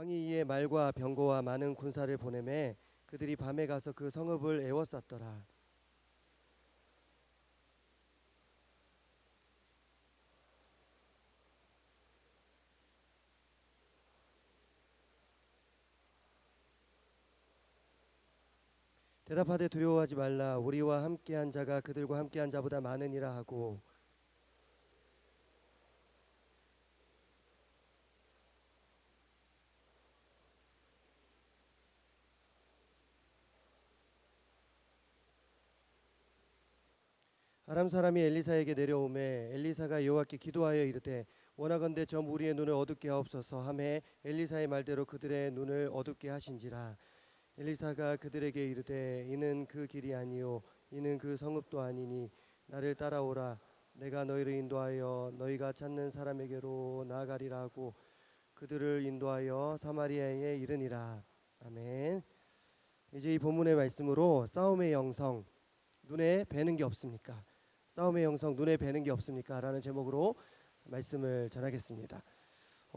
왕이 이에 말과 병거와 많은 군사를 보내매 그들이 밤에 가서 그 성읍을 에워쌌더라. 대답하되 두려워하지 말라. 우리와 함께한 자가 그들과 함께한 자보다 많으니라 하고 아람 사람이 엘리사에게 내려오매 엘리사가 여호와께 기도하여 이르되 원하건대 저 무리의 눈을 어둡게 하옵소서 하매 엘리사의 말대로 그들의 눈을 어둡게 하신지라. 엘리사가 그들에게 이르되 이는 그 길이 아니요 이는 그 성읍도 아니니 나를 따라오라. 내가 너희를 인도하여 너희가 찾는 사람에게로 나아가리라 하고 그들을 인도하여 사마리아에 이르니라. 아멘. 이제 이 본문의 말씀으로 싸움의 영성, 눈에 뵈는 게 없습니까? 싸움의 영성, 눈에 뵈는 게 없습니까? 라는 제목으로 말씀을 전하겠습니다.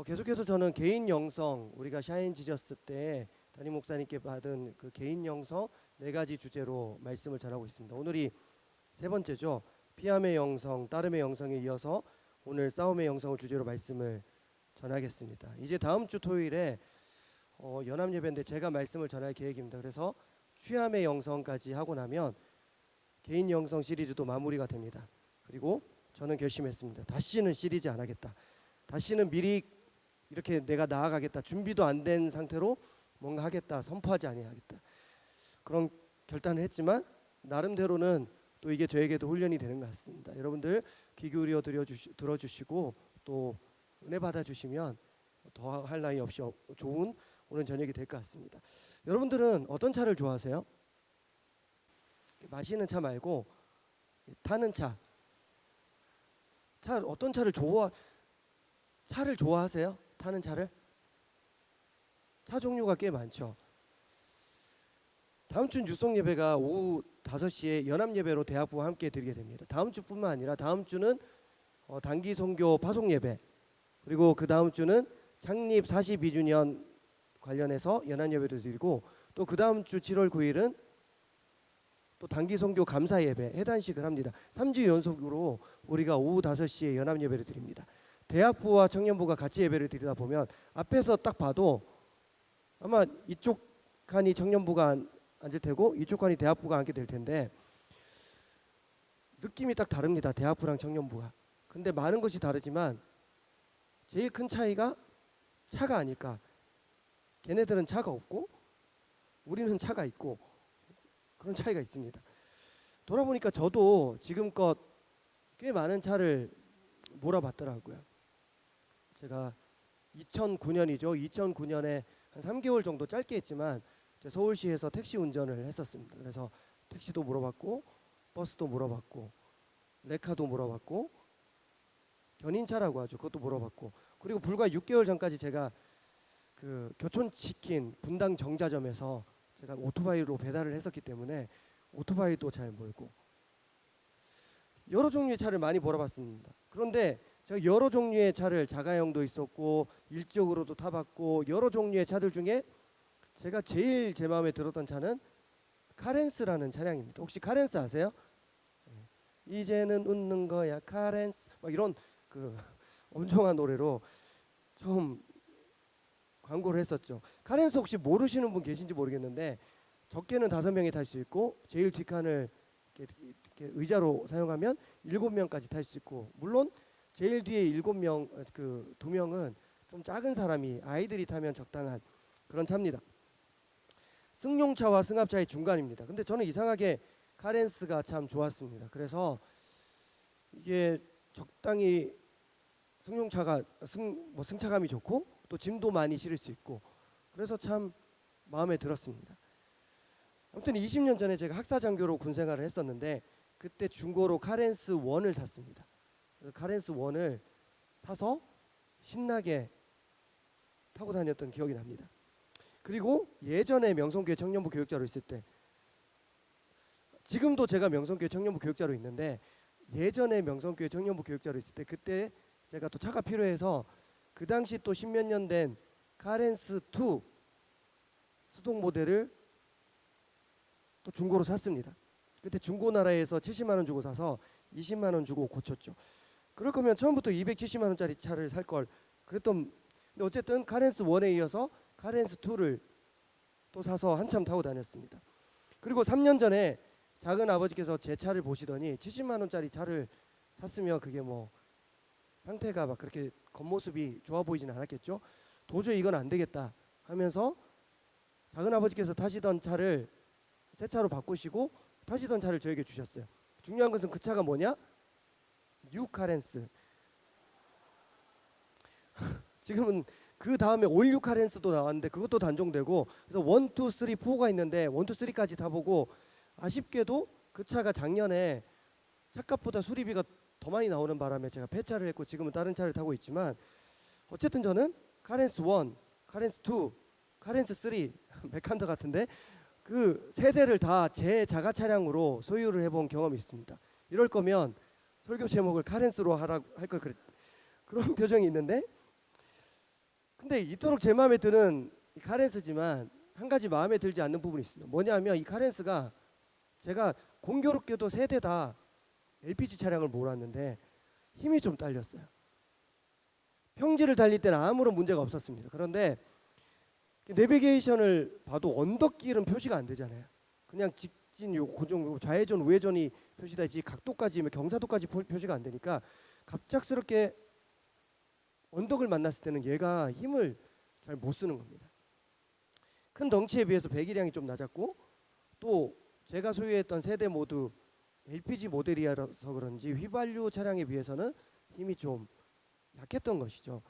계속해서 저는 개인 영성, 우리가 샤인 지저스 때 담임 목사님께 받은 그 개인 영성 4가지 주제로 말씀을 전하고 있습니다. 오늘이 3번째죠. 피함의 영성, 따름의 영성에 이어서 오늘 싸움의 영성을 주제로 말씀을 전하겠습니다. 이제 다음 주 토요일에 연합예배인데 제가 말씀을 전할 계획입니다. 그래서 취함의 영성까지 하고 나면 개인 영성 시리즈도 마무리가 됩니다. 그리고 저는 결심했습니다. 다시는 시리즈 안 하겠다. 다시는 미리 이렇게 내가 나아가겠다. 준비도 안 된 상태로 뭔가 하겠다. 선포하지 아니하겠다. 그런 결단을 했지만 나름대로는 또 이게 저에게도 훈련이 되는 것 같습니다. 여러분들 귀 기울여 들어주시고 또 은혜 받아주시면 더 할 나위 없이 좋은 오늘 저녁이 될 것 같습니다. 여러분들은 어떤 차를 좋아하세요? 마시는 차 말고 타는 차. 어떤 차를 좋아하세요? 타는 차를? 차 종류가 꽤 많죠. 다음 주는 육성 예배가 오후 5시에 연합 예배로 대학부와 함께 드리게 됩니다. 다음 주뿐만 아니라 다음 주는 단기 선교 파송 예배, 그리고 그 다음 주는 창립 42주년 관련해서 연합 예배를 드리고 또 그 다음 주 7월 9일은 또 단기 선교 감사 예배 해단식을 합니다. 3주 연속으로 우리가 오후 5시에 연합 예배를 드립니다. 대학부와 청년부가 같이 예배를 드리다 보면 앞에서 딱 봐도 아마 이쪽 칸이 청년부가 앉을 테고 이쪽 칸이 대학부가 앉게 될 텐데 느낌이 딱 다릅니다. 대학부랑 청년부가. 근데 많은 것이 다르지만 제일 큰 차이가 차가 아닐까. 걔네들은 차가 없고 우리는 차가 있고 그런 차이가 있습니다. 돌아보니까 저도 지금껏 꽤 많은 차를 몰아봤더라고요. 제가 2009년이죠. 2009년에 한 3개월 정도 짧게 했지만 서울시에서 택시 운전을 했었습니다. 그래서 택시도 몰아봤고 버스도 몰아봤고 레카도 몰아봤고 견인차라고 하죠. 그것도 몰아봤고 그리고 불과 6개월 전까지 제가 그 교촌치킨 분당 정자점에서 제가 오토바이로 배달을 했었기 때문에 오토바이도 잘 몰고 여러 종류의 차를 많이 몰아봤습니다. 그런데 제가 여러 종류의 차를 자가용도 있었고 일적으로도 타봤고 여러 종류의 차들 중에 제가 제일 제 마음에 들었던 차는 카렌스라는 차량입니다. 혹시 카렌스 아세요? 이제는 웃는 거야 카렌스 막 이런 그 엄청난 노래로 좀 광고를 했었죠. 카렌스 혹시 모르시는 분 계신지 모르겠는데 적게는 5명이 탈 수 있고 제일 뒷칸을 이렇게 의자로 사용하면 7명까지 탈 수 있고 물론 제일 뒤에 7명 그 2명은 좀 작은 사람이 아이들이 타면 적당한 그런 차입니다. 승용차와 승합차의 중간입니다. 근데 저는 이상하게 카렌스가 참 좋았습니다. 그래서 이게 적당히 승용차가 승차감이 좋고 또 짐도 많이 실을 수 있고 그래서 참 마음에 들었습니다. 아무튼 20년 전에 제가 학사장교로 군생활을 했었는데 그때 중고로 카렌스 1을 샀습니다. 카렌스 1을 사서 신나게 타고 다녔던 기억이 납니다. 그리고 예전에 명성교회 청년부 교육자로 있을 때 지금도 제가 명성교회 청년부 교육자로 있는데 예전에 명성교회 청년부 교육자로 있을 때 그때 제가 또 차가 필요해서 그 당시 또 10몇 년 된 카렌스 2 수동 모델을 또 중고로 샀습니다. 그때 중고나라에서 70만 원 주고 사서 20만 원 주고 고쳤죠. 그럴 거면 처음부터 270만 원짜리 차를 살 걸 그랬던. 근데 어쨌든 카렌스 1에 이어서 카렌스 2를 또 사서 한참 타고 다녔습니다. 그리고 3년 전에 작은 아버지께서 제 차를 보시더니 70만 원짜리 차를 샀으면 그게 뭐 상태가 막 그렇게 겉모습이 좋아 보이진 않았겠죠. 도저히 이건 안 되겠다 하면서 작은 아버지께서 타시던 차를 새 차로 바꾸시고 타시던 차를 저에게 주셨어요. 중요한 것은 그 차가 뭐냐? 뉴 카렌스. 지금은 그 다음에 올뉴 카렌스도 나왔는데 그것도 단종되고, 그래서 1, 2, 3, 4가 있는데 1, 2, 3까지 타보고 아쉽게도 그 차가 작년에 차값보다 수리비가 더 많이 나오는 바람에 제가 폐차를 했고 지금은 다른 차를 타고 있지만, 어쨌든 저는 카렌스 1, 카렌스 2, 카렌스 3 맥한더 같은데 그 세 대를 다 제 자가 차량으로 소유를 해본 경험이 있습니다. 이럴 거면 설교 제목을 카렌스로 하라고 할 걸 그런 표정이 있는데, 근데 이토록 제 마음에 드는 이 카렌스지만 한 가지 마음에 들지 않는 부분이 있습니다. 뭐냐면 이 카렌스가 제가 공교롭게도 세 대 다 LPG 차량을 몰았는데 힘이 좀 딸렸어요. 평지를 달릴 때는 아무런 문제가 없었습니다. 그런데 내비게이션을 봐도 언덕길은 표시가 안 되잖아요. 그냥 직진, 고정, 좌회전, 우회전이 표시되지 각도까지, 경사도까지 표시가 안 되니까 갑작스럽게 언덕을 만났을 때는 얘가 힘을 잘 못 쓰는 겁니다. 큰 덩치에 비해서 배기량이 좀 낮았고, 또 제가 소유했던 세대 모두 LPG 모델이라서 그런지 휘발유 차량에 비해서는 힘이 좀 약했던 것이죠.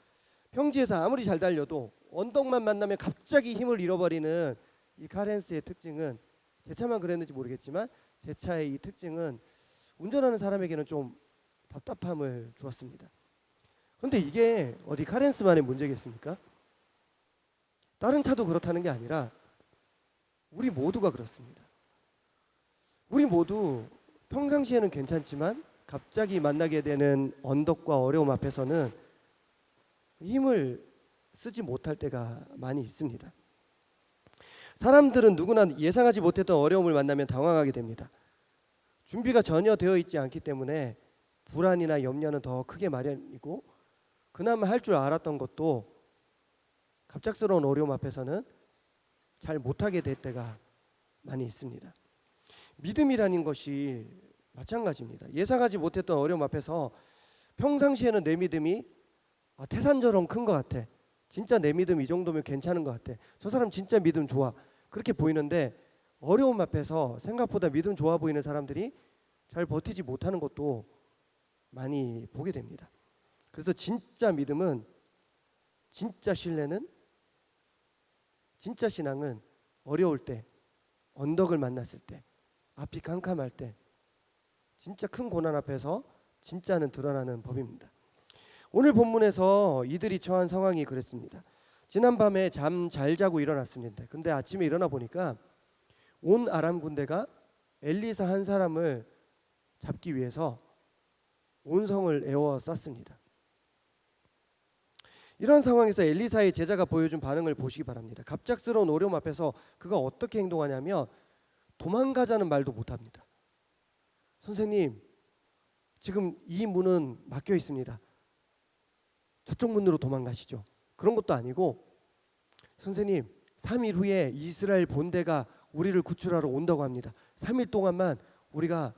평지에서 아무리 잘 달려도 언덕만 만나면 갑자기 힘을 잃어버리는 이 카렌스의 특징은, 제 차만 그랬는지 모르겠지만 제 차의 이 특징은 운전하는 사람에게는 좀 답답함을 주었습니다. 그런데 이게 어디 카렌스만의 문제겠습니까? 다른 차도 그렇다는 게 아니라 우리 모두가 그렇습니다. 우리 모두 평상시에는 괜찮지만 갑자기 만나게 되는 언덕과 어려움 앞에서는 힘을 쓰지 못할 때가 많이 있습니다. 사람들은 누구나 예상하지 못했던 어려움을 만나면 당황하게 됩니다. 준비가 전혀 되어 있지 않기 때문에 불안이나 염려는 더 크게 마련이고, 그나마 할 줄 알았던 것도 갑작스러운 어려움 앞에서는 잘 못하게 될 때가 많이 있습니다. 믿음이라는 것이 마찬가지입니다. 예상하지 못했던 어려움 앞에서 평상시에는 내 믿음이 태산처럼 큰 것 같아. 진짜 내 믿음 이 정도면 괜찮은 것 같아. 저 사람 진짜 믿음 좋아. 그렇게 보이는데 어려움 앞에서 생각보다 믿음 좋아 보이는 사람들이 잘 버티지 못하는 것도 많이 보게 됩니다. 그래서 진짜 믿음은, 진짜 신뢰는, 진짜 신앙은 어려울 때, 언덕을 만났을 때, 앞이 캄캄할 때, 진짜 큰 고난 앞에서 진짜는 드러나는 법입니다. 오늘 본문에서 이들이 처한 상황이 그랬습니다. 지난밤에 잠 잘 자고 일어났습니다. 근데 아침에 일어나 보니까 온 아람 군대가 엘리사 한 사람을 잡기 위해서 온 성을 에워쌌습니다. 이런 상황에서 엘리사의 제자가 보여준 반응을 보시기 바랍니다. 갑작스러운 어려움 앞에서 그가 어떻게 행동하냐면 도망가자는 말도 못합니다. 선생님, 지금 이 문은 막혀 있습니다. 저쪽 문으로 도망가시죠. 그런 것도 아니고, 선생님 3일 후에 이스라엘 본대가 우리를 구출하러 온다고 합니다. 3일 동안만 우리가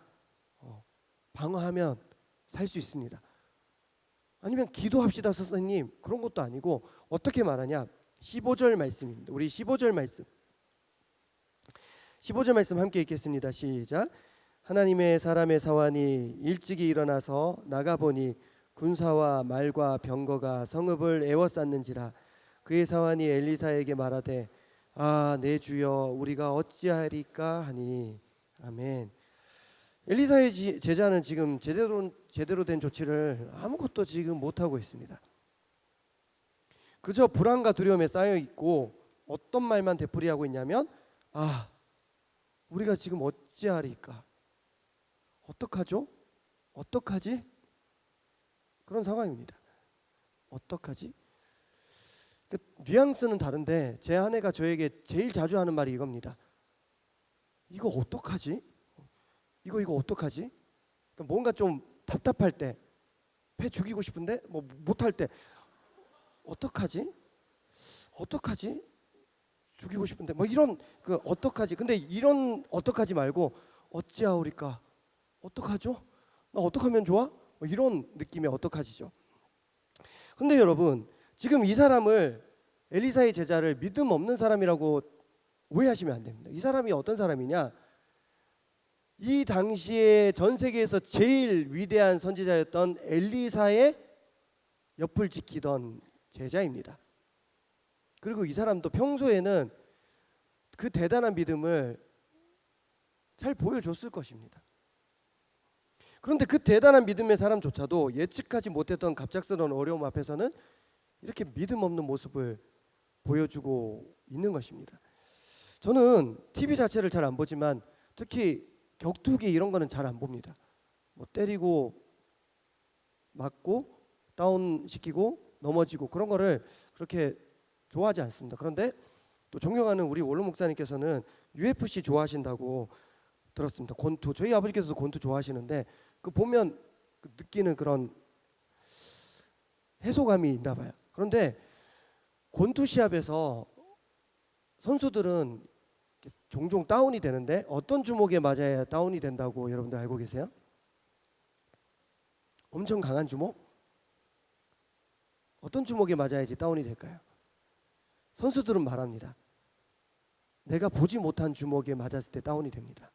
방어하면 살 수 있습니다. 아니면 기도합시다 선생님. 그런 것도 아니고 어떻게 말하냐, 15절 말씀입니다. 우리 15절 말씀 함께 읽겠습니다. 시작. 하나님의 사람의 사환이 일찍이 일어나서 나가보니 군사와 말과 병거가 성읍을 에워쌌는지라. 그의 사환이 엘리사에게 말하되 내 주여 우리가 어찌하리까 하니. 아멘. 엘리사의 제자는 지금 제대로 된 조치를 아무것도 지금 못하고 있습니다. 그저 불안과 두려움에 쌓여 있고 어떤 말만 되풀이하고 있냐면 우리가 지금 어찌하리까, 어떡하죠? 어떡하지? 그런 상황입니다. 어떡하지? 뉘앙스는 다른데 제 아내가 저에게 제일 자주 하는 말이 이겁니다. 이거 어떡하지? 이거 어떡하지? 그러니까 뭔가 좀 답답할 때, 배 죽이고 싶은데 뭐 못할 때 어떡하지? 어떡하지? 죽이고 싶은데 뭐 이런 그 어떡하지? 근데 이런 어떡하지 말고 어찌하오리까? 어떡하죠? 나 어떡하면 좋아? 뭐 이런 느낌의 어떡하지죠. 근데 여러분 지금 이 사람을 엘리사의 제자를 믿음 없는 사람이라고 오해하시면 안 됩니다. 이 사람이 어떤 사람이냐? 이 당시에 전 세계에서 제일 위대한 선지자였던 엘리사의 옆을 지키던 제자입니다. 그리고 이 사람도 평소에는 그 대단한 믿음을 잘 보여줬을 것입니다. 그런데 그 대단한 믿음의 사람조차도 예측하지 못했던 갑작스러운 어려움 앞에서는 이렇게 믿음 없는 모습을 보여주고 있는 것입니다. 저는 TV 자체를 잘 안 보지만 특히 격투기 이런 거는 잘 안 봅니다. 뭐 때리고 맞고 다운시키고 넘어지고 그런 거를 그렇게 좋아하지 않습니다. 그런데 또 존경하는 우리 원로 목사님께서는 UFC 좋아하신다고 들었습니다. 권투. 저희 아버지께서도 권투 좋아하시는데 그 보면 느끼는 그런 해소감이 있나 봐요. 그런데 권투 시합에서 선수들은 종종 다운이 되는데 어떤 주먹에 맞아야 다운이 된다고 여러분들 알고 계세요? 엄청 강한 주먹? 어떤 주먹에 맞아야지 다운이 될까요? 선수들은 말합니다. 내가 보지 못한 주먹에 맞았을 때 다운이 됩니다.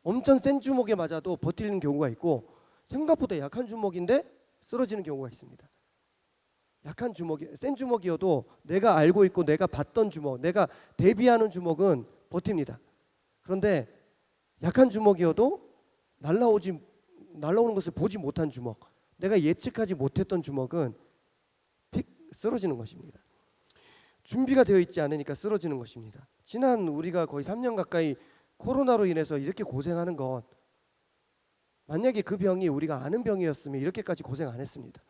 엄청 센 주먹에 맞아도 버티는 경우가 있고 생각보다 약한 주먹인데 쓰러지는 경우가 있습니다. 약한 주먹이, 센 주먹이어도 내가 알고 있고 내가 봤던 주먹, 내가 대비하는 주먹은 버팁니다. 그런데 약한 주먹이어도 날라오는 것을 보지 못한 주먹, 내가 예측하지 못했던 주먹은 픽 쓰러지는 것입니다. 준비가 되어 있지 않으니까 쓰러지는 것입니다. 지난 우리가 거의 3년 가까이 코로나로 인해서 이렇게 고생하는 것, 만약에 그 병이 우리가 아는 병이었으면 이렇게까지 고생 안 했습니다.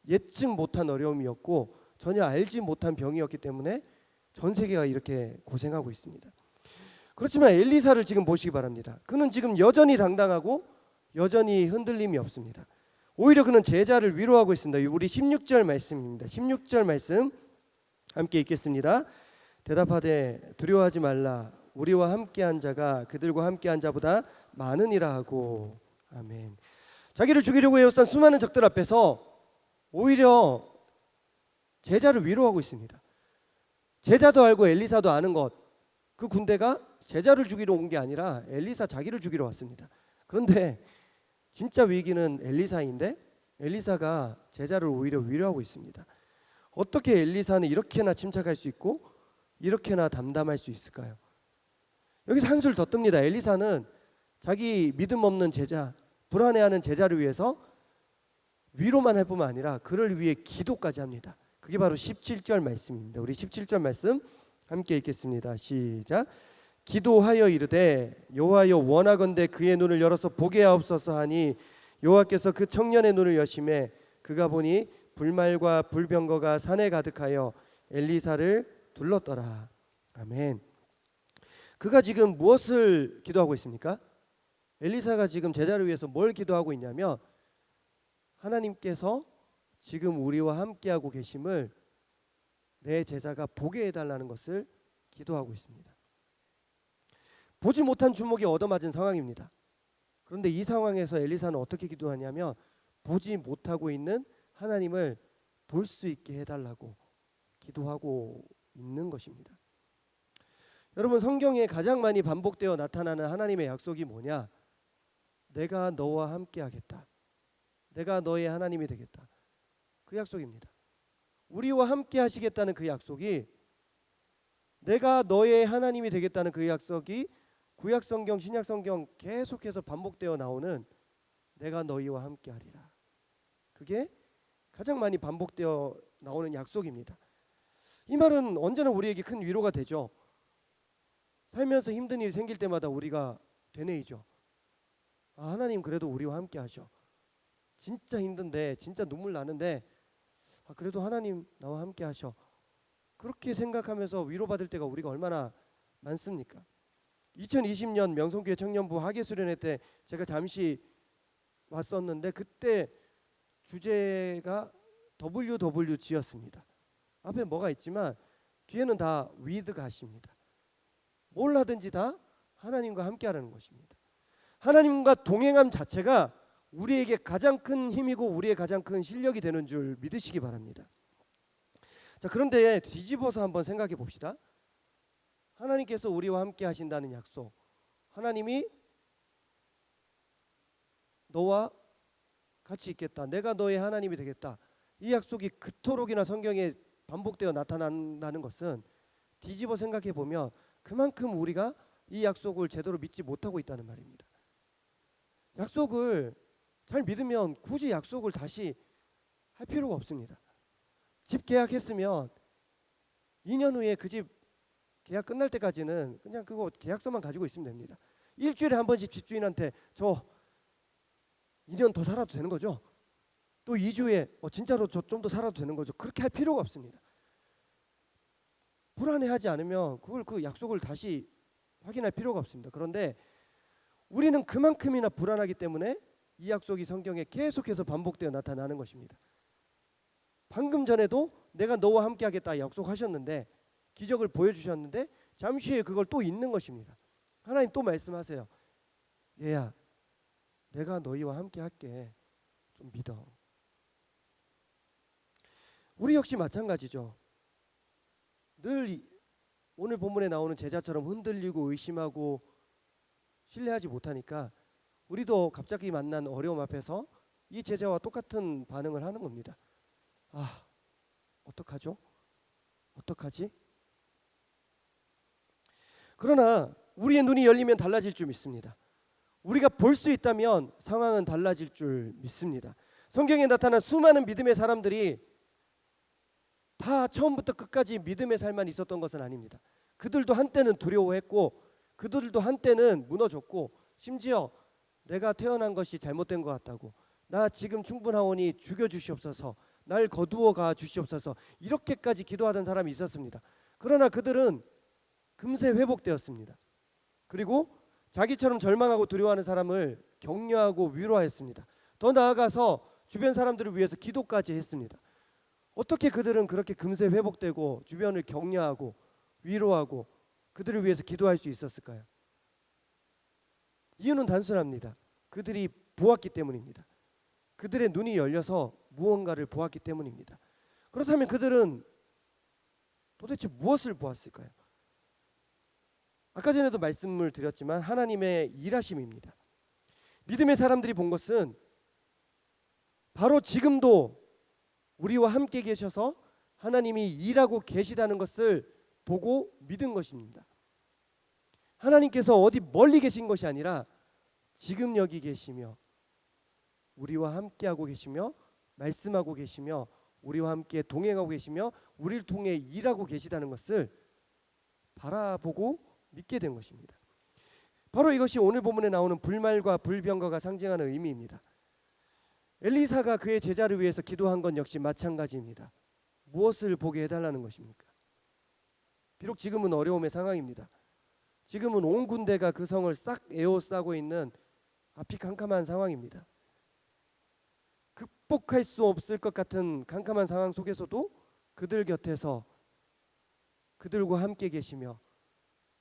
예측 못한 어려움이었고 전혀 알지 못한 병이었기 때문에 전 세계가 이렇게 고생하고 있습니다. 그렇지만 엘리사를 지금 보시기 바랍니다. 그는 지금 여전히 당당하고 여전히 흔들림이 없습니다. 오히려 그는 제자를 위로하고 있습니다. 우리 16절 말씀입니다. 16절 말씀 함께 읽겠습니다. 대답하되 두려워하지 말라. 우리와 함께한 자가 그들과 함께한 자보다 많으니라 하고. 아멘. 자기를 죽이려고 에워싼 수많은 적들 앞에서 오히려 제자를 위로하고 있습니다. 제자도 알고 엘리사도 아는 것, 그 군대가 제자를 죽이러 온 게 아니라 엘리사 자기를 죽이러 왔습니다. 그런데 진짜 위기는 엘리사인데 엘리사가 제자를 오히려 위로하고 있습니다. 어떻게 엘리사는 이렇게나 침착할 수 있고 이렇게나 담담할 수 있을까요? 여기서 한술 더 뜹니다. 엘리사는 자기 믿음 없는 제자, 불안해하는 제자를 위해서 위로만 할 뿐만 아니라 그를 위해 기도까지 합니다. 그게 바로 17절 말씀입니다. 우리 17절 말씀 함께 읽겠습니다. 시작. 기도하여 이르되 여호와여 원하건대 그의 눈을 열어서 보게 하옵소서 하니 여호와께서 그 청년의 눈을 여심해 그가 보니 불말과 불병거가 산에 가득하여 엘리사를 둘렀더라. 아멘. 그가 지금 무엇을 기도하고 있습니까? 엘리사가 지금 제자를 위해서 뭘 기도하고 있냐면 하나님께서 지금 우리와 함께하고 계심을 내 제자가 보게 해달라는 것을 기도하고 있습니다. 보지 못한 주먹이 얻어맞은 상황입니다. 그런데 이 상황에서 엘리사는 어떻게 기도하냐면 보지 못하고 있는 하나님을 볼 수 있게 해달라고 기도하고 있는 것입니다. 여러분, 성경에 가장 많이 반복되어 나타나는 하나님의 약속이 뭐냐? 내가 너와 함께하겠다. 내가 너의 하나님이 되겠다. 그 약속입니다. 우리와 함께 하시겠다는 그 약속이, 내가 너의 하나님이 되겠다는 그 약속이 구약성경, 신약성경 계속해서 반복되어 나오는 내가 너희와 함께 하리라. 그게 가장 많이 반복되어 나오는 약속입니다. 이 말은 언제나 우리에게 큰 위로가 되죠. 살면서 힘든 일이 생길 때마다 우리가 되뇌이죠. 아, 하나님 그래도 우리와 함께 하셔. 진짜 힘든데, 진짜 눈물 나는데, 아, 그래도 하나님 나와 함께 하셔. 그렇게 생각하면서 위로받을 때가 우리가 얼마나 많습니까? 2020년 명성교회 청년부 학예수련회 때 제가 잠시 왔었는데 그때 주제가 WWG였습니다. 앞에 뭐가 있지만 뒤에는 다 with 가십니다. 뭘 하든지 다 하나님과 함께 하라는 것입니다. 하나님과 동행함 자체가 우리에게 가장 큰 힘이고 우리의 가장 큰 실력이 되는 줄 믿으시기 바랍니다. 자, 그런데 뒤집어서 한번 생각해 봅시다. 하나님께서 우리와 함께 하신다는 약속, 하나님이 너와 같이 있겠다, 내가 너의 하나님이 되겠다, 이 약속이 그토록이나 성경에 반복되어 나타난다는 것은 뒤집어 생각해 보면 그만큼 우리가 이 약속을 제대로 믿지 못하고 있다는 말입니다. 약속을 잘 믿으면 굳이 약속을 다시 할 필요가 없습니다. 집 계약했으면 2년 후에 그 집 계약 끝날 때까지는 그냥 그거 계약서만 가지고 있으면 됩니다. 일주일에 한 번씩 집주인한테 저 2년 더 살아도 되는 거죠? 또 2주에 진짜로 저 좀 더 살아도 되는 거죠? 그렇게 할 필요가 없습니다. 불안해하지 않으면 그 약속을 다시 확인할 필요가 없습니다. 그런데 우리는 그만큼이나 불안하기 때문에 이 약속이 성경에 계속해서 반복되어 나타나는 것입니다. 방금 전에도 내가 너와 함께 하겠다 약속하셨는데, 기적을 보여주셨는데 잠시 후에 그걸 또 잊는 것입니다. 하나님 또 말씀하세요. 얘야, 내가 너희와 함께 할게. 좀 믿어. 우리 역시 마찬가지죠. 늘 오늘 본문에 나오는 제자처럼 흔들리고 의심하고 신뢰하지 못하니까 우리도 갑자기 만난 어려움 앞에서 이 제자와 똑같은 반응을 하는 겁니다. 아, 어떡하죠? 어떡하지? 그러나 우리의 눈이 열리면 달라질 줄 믿습니다. 우리가 볼 수 있다면 상황은 달라질 줄 믿습니다. 성경에 나타난 수많은 믿음의 사람들이 다 처음부터 끝까지 믿음의 삶만 있었던 것은 아닙니다. 그들도 한때는 두려워했고, 그들도 한때는 무너졌고, 심지어 내가 태어난 것이 잘못된 것 같다고, 나 지금 충분하오니 죽여주시옵소서, 날 거두어 가 주시옵소서, 이렇게까지 기도하던 사람이 있었습니다. 그러나 그들은 금세 회복되었습니다. 그리고 자기처럼 절망하고 두려워하는 사람을 격려하고 위로하였습니다. 더 나아가서 주변 사람들을 위해서 기도까지 했습니다. 어떻게 그들은 그렇게 금세 회복되고 주변을 격려하고 위로하고 그들을 위해서 기도할 수 있었을까요? 이유는 단순합니다. 그들이 보았기 때문입니다. 그들의 눈이 열려서 무언가를 보았기 때문입니다. 그렇다면 그들은 도대체 무엇을 보았을까요? 아까 전에도 말씀을 드렸지만 하나님의 일하심입니다. 믿음의 사람들이 본 것은 바로 지금도 우리와 함께 계셔서 하나님이 일하고 계시다는 것을 보고 믿은 것입니다. 하나님께서 어디 멀리 계신 것이 아니라 지금 여기 계시며 우리와 함께하고 계시며 말씀하고 계시며 우리와 함께 동행하고 계시며 우리를 통해 일하고 계시다는 것을 바라보고 믿게 된 것입니다. 바로 이것이 오늘 본문에 나오는 불말과 불병거가 상징하는 의미입니다. 엘리사가 그의 제자를 위해서 기도한 건 역시 마찬가지입니다. 무엇을 보게 해달라는 것입니까? 비록 지금은 어려움의 상황입니다. 지금은 온 군대가 그 성을 싹 에워싸고 있는 앞이 캄캄한 상황입니다. 극복할 수 없을 것 같은 캄캄한 상황 속에서도 그들 곁에서 그들과 함께 계시며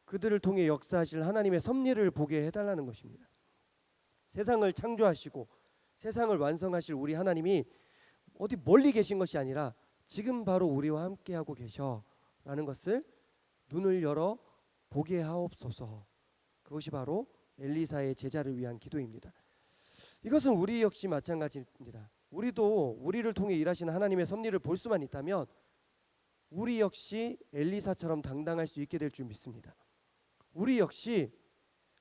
그들을 통해 역사하실 하나님의 섭리를 보게 해달라는 것입니다. 세상을 창조하시고 세상을 완성하실 우리 하나님이 어디 멀리 계신 것이 아니라 지금 바로 우리와 함께하고 계셔라는 것을 눈을 열어 보게 하옵소서. 그것이 바로 엘리사의 제자를 위한 기도입니다. 이것은 우리 역시 마찬가지입니다. 우리도 우리를 통해 일하시는 하나님의 섭리를 볼 수만 있다면 우리 역시 엘리사처럼 당당할 수 있게 될 줄 믿습니다. 우리 역시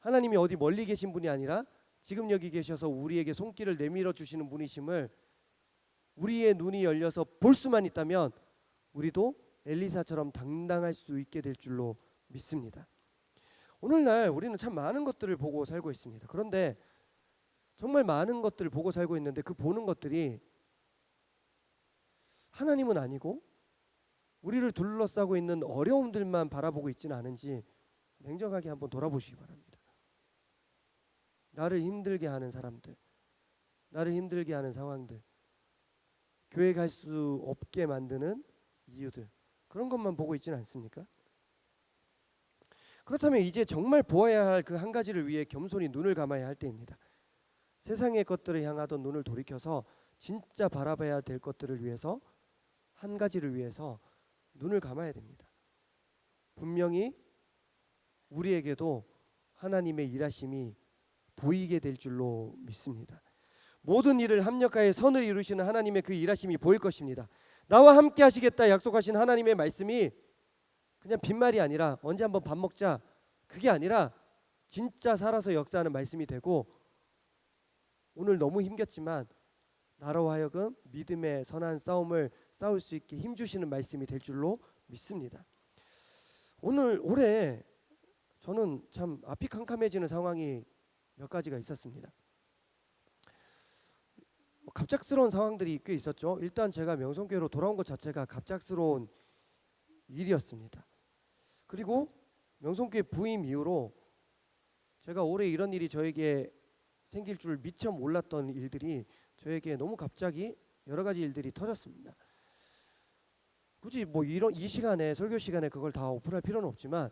하나님이 어디 멀리 계신 분이 아니라 지금 여기 계셔서 우리에게 손길을 내밀어 주시는 분이심을 우리의 눈이 열려서 볼 수만 있다면 우리도 엘리사처럼 당당할 수 있게 될 줄로 믿습니다. 오늘날 우리는 참 많은 것들을 보고 살고 있습니다. 그런데 정말 많은 것들을 보고 살고 있는데 그 보는 것들이 하나님은 아니고 우리를 둘러싸고 있는 어려움들만 바라보고 있지는 않은지 냉정하게 한번 돌아보시기 바랍니다. 나를 힘들게 하는 사람들, 나를 힘들게 하는 상황들, 교회 갈 수 없게 만드는 이유들, 그런 것만 보고 있지는 않습니까? 그렇다면 이제 정말 보아야 할 그 한 가지를 위해 겸손히 눈을 감아야 할 때입니다. 세상의 것들을 향하던 눈을 돌이켜서 진짜 바라봐야 될 것들을 위해서, 한 가지를 위해서 눈을 감아야 됩니다. 분명히 우리에게도 하나님의 일하심이 보이게 될 줄로 믿습니다. 모든 일을 합력하여 선을 이루시는 하나님의 그 일하심이 보일 것입니다. 나와 함께 하시겠다 약속하신 하나님의 말씀이 그냥 빈말이 아니라 언제 한번 밥 먹자, 그게 아니라 진짜 살아서 역사하는 말씀이 되고, 오늘 너무 힘겹지만 나로 하여금 믿음의 선한 싸움을 싸울 수 있게 힘주시는 말씀이 될 줄로 믿습니다. 올해 저는 참 앞이 캄캄해지는 상황이 몇 가지가 있었습니다. 갑작스러운 상황들이 꽤 있었죠. 일단 제가 명성교회로 돌아온 것 자체가 갑작스러운 일이었습니다. 그리고 명성교회 부임 이후로 제가 올해 이런 일이 저에게 생길 줄 미처 몰랐던 일들이 저에게 너무 갑자기 여러 가지 일들이 터졌습니다. 굳이 뭐 이 시간에, 설교 시간에 그걸 다 오픈할 필요는 없지만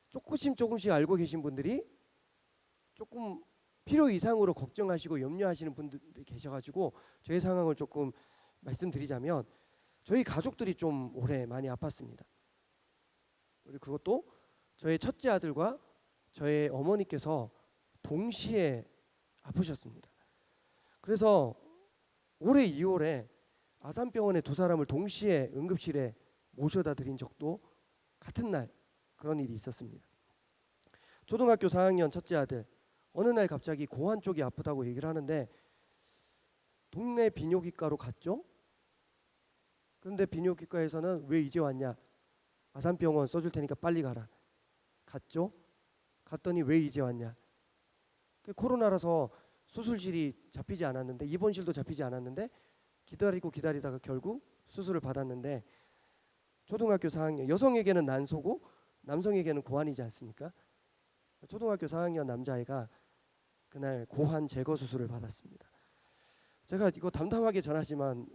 조금씩 알고 계신 분들이 조금 필요 이상으로 걱정하시고 염려하시는 분들이 계셔가지고 저희 상황을 조금 말씀드리자면, 저희 가족들이 좀 올해 많이 아팠습니다. 그리고 그것도 저의 첫째 아들과 저의 어머니께서 동시에 아프셨습니다. 그래서 올해 2월에 아산병원에 두 사람을 동시에 응급실에 모셔다 드린 적도 같은 날 그런 일이 있었습니다. 초등학교 4학년 첫째 아들, 어느 날 갑자기 고환 쪽이 아프다고 얘기를 하는데 동네 비뇨기과로 갔죠. 그런데 비뇨기과에서는 왜 이제 왔냐, 아산병원 써줄 테니까 빨리 가라. 갔죠. 갔더니 왜 이제 왔냐, 코로나라서 수술실이 잡히지 않았는데, 입원실도 잡히지 않았는데 기다리다가 결국 수술을 받았는데, 초등학교 4학년, 여성에게는 난소고 남성에게는 고환이지 않습니까? 초등학교 4학년 남자아이가 그날 고환 제거 수술을 받았습니다. 제가 이거 담담하게 전하지만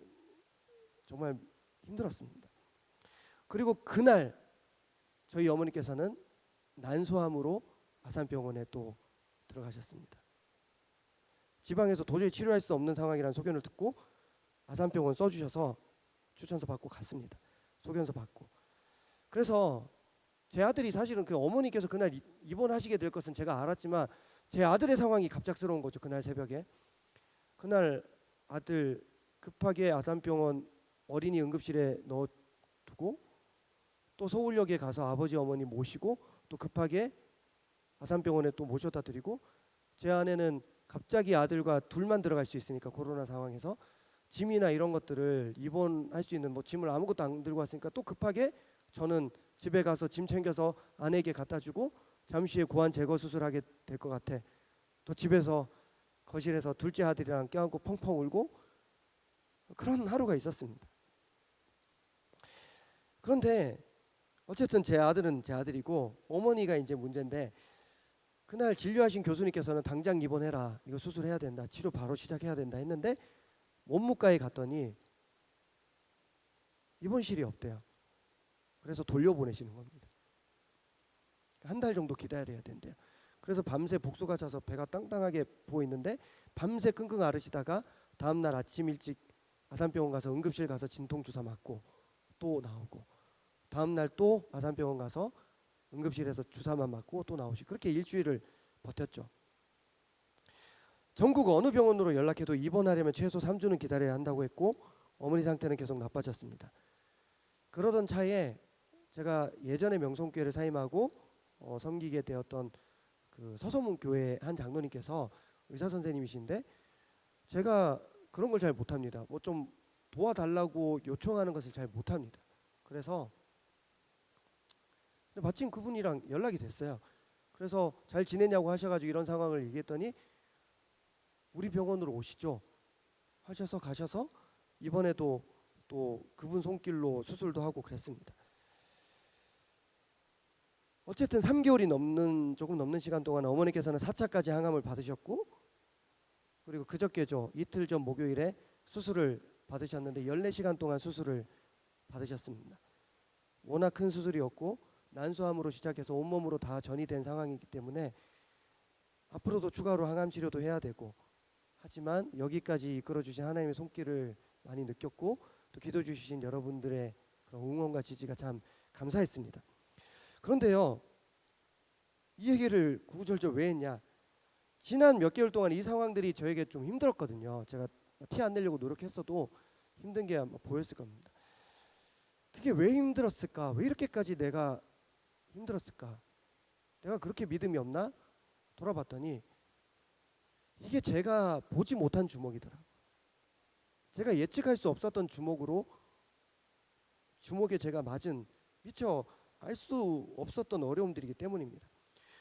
정말 힘들었습니다. 그리고 그날 저희 어머니께서는 난소암으로 아산병원에 또 들어가셨습니다. 지방에서 도저히 치료할 수 없는 상황이라는 소견을 듣고 아산병원 써주셔서 추천서 받고 갔습니다. 소견서 받고. 그래서 제 아들이 사실은 그 어머니께서 그날 입원하시게 될 것은 제가 알았지만 제 아들의 상황이 갑작스러운 거죠. 그날 새벽에. 그날 아들 급하게 아산병원 어린이 응급실에 넣어두고 또 서울역에 가서 아버지 어머니 모시고 또 급하게 아산병원에 또 모셔다 드리고, 제 아내는 갑자기 아들과 둘만 들어갈 수 있으니까 코로나 상황에서 짐이나 이런 것들을 입원할 수 있는 뭐 짐을 아무것도 안 들고 왔으니까 또 급하게 저는 집에 가서 짐 챙겨서 아내에게 갖다 주고 잠시 후에 고환 제거 수술하게 될 것 같아. 또 집에서 거실에서 둘째 아들이랑 껴안고 펑펑 울고 그런 하루가 있었습니다. 그런데 어쨌든 제 아들은 제 아들이고 어머니가 이제 문제인데, 그날 진료하신 교수님께서는 당장 입원해라, 이거 수술해야 된다, 치료 바로 시작해야 된다 했는데 원무과에 갔더니 입원실이 없대요. 그래서 돌려보내시는 겁니다. 한 달 정도 기다려야 된대요. 그래서 밤새 복수가 차서 배가 땅땅하게 부어 있는데 밤새 끙끙 앓으시다가 다음날 아침 일찍 아산병원 가서 응급실 가서 진통주사 맞고 또 나오고, 다음날 또 아산병원 가서 응급실에서 주사만 맞고 또 나오시고, 그렇게 일주일을 버텼죠. 전국 어느 병원으로 연락해도 입원하려면 최소 3주는 기다려야 한다고 했고 어머니 상태는 계속 나빠졌습니다. 그러던 차에 제가 예전에 명성교회를 사임하고 섬기게 되었던 그 서소문 교회 한 장로님께서 의사 선생님이신데, 제가 그런 걸 잘 못합니다. 뭐 좀 도와달라고 요청하는 것을 잘 못합니다. 그래서 마침 그분이랑 연락이 됐어요. 그래서 잘 지내냐고 하셔가지고 이런 상황을 얘기했더니 우리 병원으로 오시죠 하셔서 가셔서 이번에도 또 그분 손길로 수술도 하고 그랬습니다. 어쨌든 3개월이 조금 넘는 시간 동안 어머니께서는 4차까지 항암을 받으셨고, 그리고 그저께죠, 이틀 전 목요일에 수술을 받으셨는데 14시간 동안 수술을 받으셨습니다. 워낙 큰 수술이었고 난소암으로 시작해서 온몸으로 다 전이 된 상황이기 때문에 앞으로도 추가로 항암 치료도 해야 되고, 하지만 여기까지 이끌어 주신 하나님의 손길을 많이 느꼈고, 또 기도 주신 여러분들의 그런 응원과 지지가 참 감사했습니다. 그런데요, 이 얘기를 구구절절 왜 했냐? 지난 몇 개월 동안 이 상황들이 저에게 좀 힘들었거든요. 제가 티 안 내려고 노력했어도 힘든 게 아마 보였을 겁니다. 그게 왜 힘들었을까? 왜 이렇게까지 내가 힘들었을까? 내가 그렇게 믿음이 없나? 돌아봤더니 이게 제가 보지 못한 주목이더라고요. 제가 예측할 수 없었던 주목에 제가 맞은, 미처 알 수 없었던 어려움들이기 때문입니다.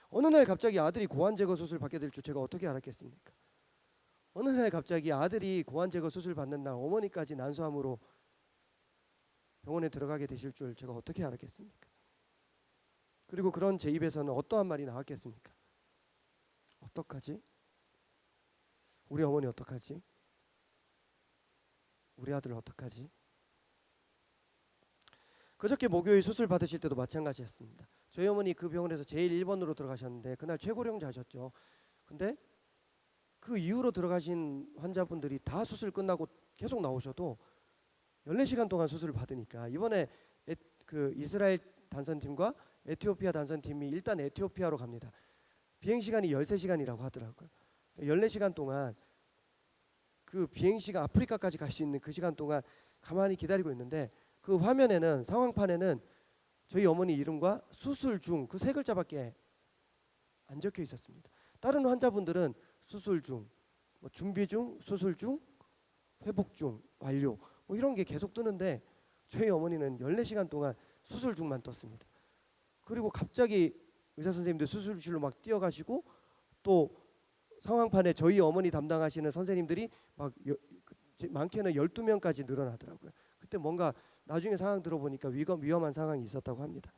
어느 날 갑자기 아들이 고환 제거 수술 받게 될 줄 제가 어떻게 알았겠습니까? 어느 날 갑자기 아들이 고환 제거 수술 받는 날 어머니까지 난소암으로 병원에 들어가게 되실 줄 제가 어떻게 알았겠습니까? 그리고 그런 제 입에서는 어떠한 말이 나왔겠습니까? 어떡하지? 우리 어머니 어떡하지? 우리 아들 어떡하지? 그저께 목요일 수술 받으실 때도 마찬가지였습니다. 저희 어머니 그 병원에서 제일 1번으로 들어가셨는데 그날 최고령자셨죠. 근데 그 이후로 들어가신 환자분들이 다 수술 끝나고 계속 나오셔도 14시간 동안 수술을 받으니까, 이번에 그 이스라엘 단선팀과 에티오피아 단선팀이 일단 에티오피아로 갑니다. 비행시간이 13시간이라고 하더라고요. 14시간 동안 그 비행시간 아프리카까지 갈 수 있는 그 시간 동안 가만히 기다리고 있는데, 그 화면에는, 상황판에는 저희 어머니 이름과 수술 중 그 세 글자밖에 안 적혀 있었습니다. 다른 환자분들은 수술 중, 뭐 준비 중, 수술 중, 회복 중, 완료, 뭐 이런 게 계속 뜨는데 저희 어머니는 14시간 동안 수술 중만 떴습니다. 그리고 갑자기 의사 선생님들 수술실로 막 뛰어가시고, 또 상황판에 저희 어머니 담당하시는 선생님들이 막 많게는 12명까지 늘어나더라고요. 그때 뭔가 나중에 상황 들어보니까 위험한 상황이 있었다고 합니다.